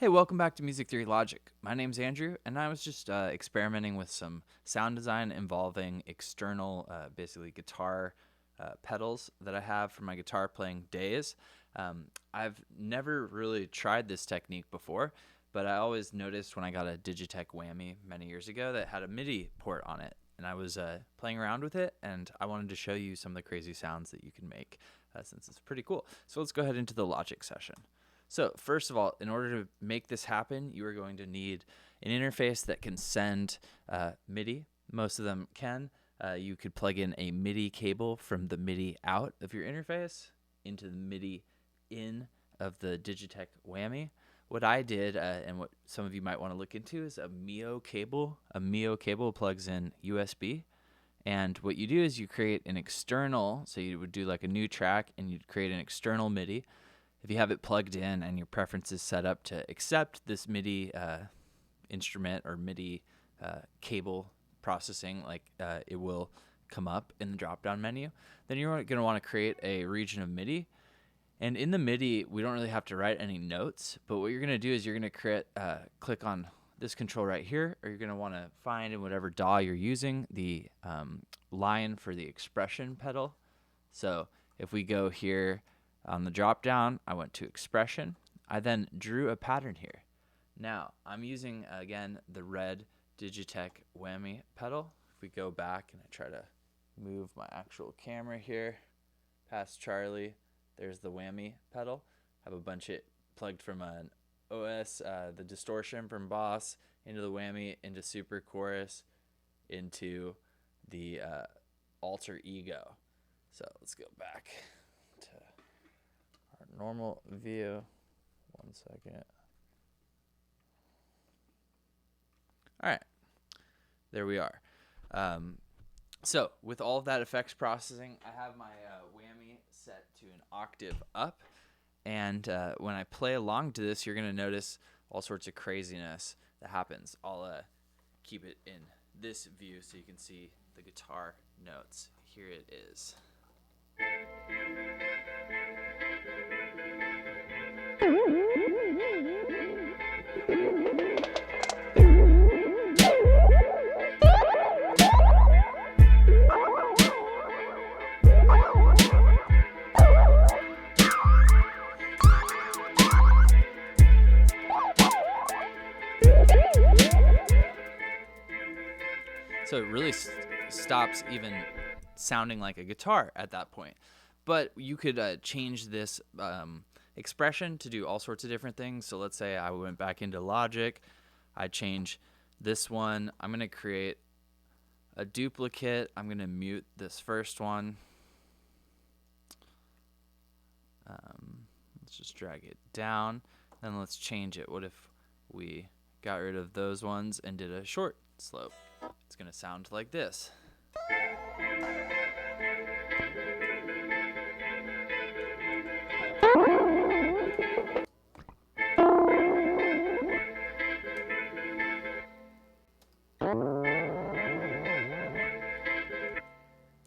Hey, welcome back to Music Theory Logic. My name's Andrew, and I was just experimenting with some sound design involving external, basically guitar pedals that I have for my guitar playing days. I've never really tried this technique before, but I always noticed when I got a Digitech Whammy many years ago that had a MIDI port on it, and I was playing around with it, and I wanted to show you some of the crazy sounds that you can make since it's pretty cool. So let's go ahead into the Logic session. So first of all, in order to make this happen, you are going to need an interface that can send MIDI. Most of them can. You could plug in a MIDI cable from the MIDI out of your interface into the MIDI in of the Digitech Whammy. What I did, and what some of you might want to look into, is a MIO cable. A MIO cable plugs in USB. And what you do is you create an external, so you would do like a new track, and you'd create an external MIDI. If you have it plugged in and your preferences set up to accept this MIDI instrument or MIDI cable processing, it will come up in the drop-down menu, then you're going to want to create a region of MIDI. And in the MIDI, we don't really have to write any notes, but what you're going to do is you're going to click on this control right here, or you're going to want to find in whatever DAW you're using the line for the expression pedal. So if we go here, on the drop down, I went to expression. I then drew a pattern here. Now, I'm using, again, the red Digitech Whammy pedal. If we go back and I try to move my actual camera here, past Charlie, there's the Whammy pedal. I have a bunch of it plugged from an OS, the distortion from Boss, into the Whammy, into Super Chorus, into the Alter Ego. So let's go back to normal view. 1 second. All right, there we are. So with all of that effects processing, I have my Whammy set to an octave up, and when I play along to this, you're going to notice all sorts of craziness that happens. I'll keep it in this view so you can see the guitar notes. Here it is. So it really stops even sounding like a guitar at that point. But you could change this expression to do all sorts of different things. So let's say I went back into Logic. I change this one. I'm going to create a duplicate. I'm going to mute this first one. Let's just drag it down. Then let's change it. What if we got rid of those ones and did a short slope? It's going to sound like this.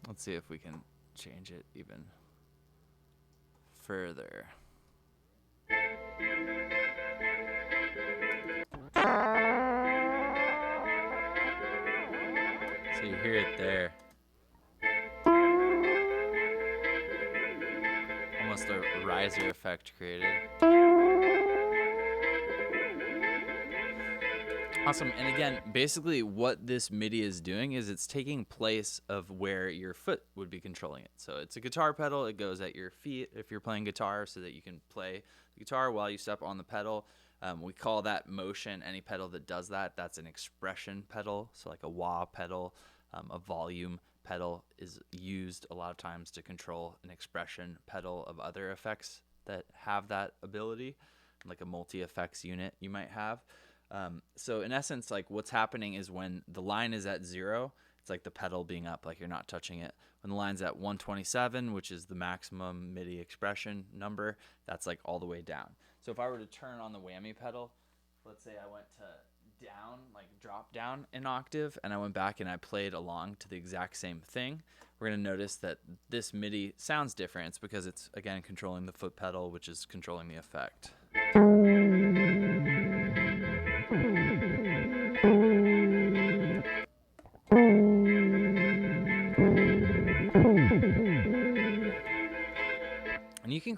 Let's see if we can change it even further. So you hear it there. Almost a riser effect created. Awesome. And again, basically what this MIDI is doing is it's taking place of where your foot would be controlling it. So it's a guitar pedal. It goes at your feet if you're playing guitar so that you can play the guitar while you step on the pedal. We call that motion. Any pedal that does that, that's an expression pedal. So like a wah pedal, a volume pedal is used a lot of times to control an expression pedal of other effects that have that ability, like a multi-effects unit you might have. So in essence, like what's happening is when the line is at 0, it's like the pedal being up, like you're not touching it. When the line's at 127, which is the maximum MIDI expression number, that's like all the way down. So if I were to turn on the Whammy pedal, let's say I went to down, like drop down an octave, and I went back and I played along to the exact same thing, we're going to notice that this MIDI sounds different. It's because it's, again, controlling the foot pedal, which is controlling the effect.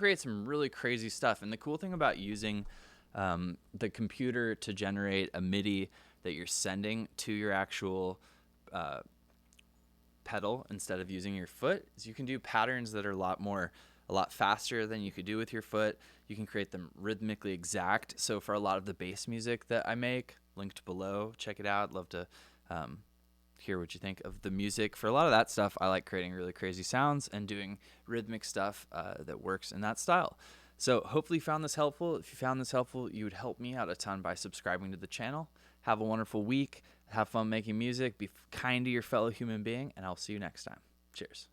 create some really crazy stuff. And the cool thing about using the computer to generate a MIDI that you're sending to your actual pedal instead of using your foot is you can do patterns that are a lot faster than you could do with your foot. You can create them rhythmically exact. So for a lot of the bass music that I make, linked below, check it out. I'd love to hear what you think of the music. For a lot of that stuff, I like creating really crazy sounds and doing rhythmic stuff that works in that style. So hopefully you found this helpful. If you found this helpful, you would help me out a ton by subscribing to the channel. Have a wonderful week. Have fun making music. Be kind to your fellow human being, and I'll see you next time. Cheers.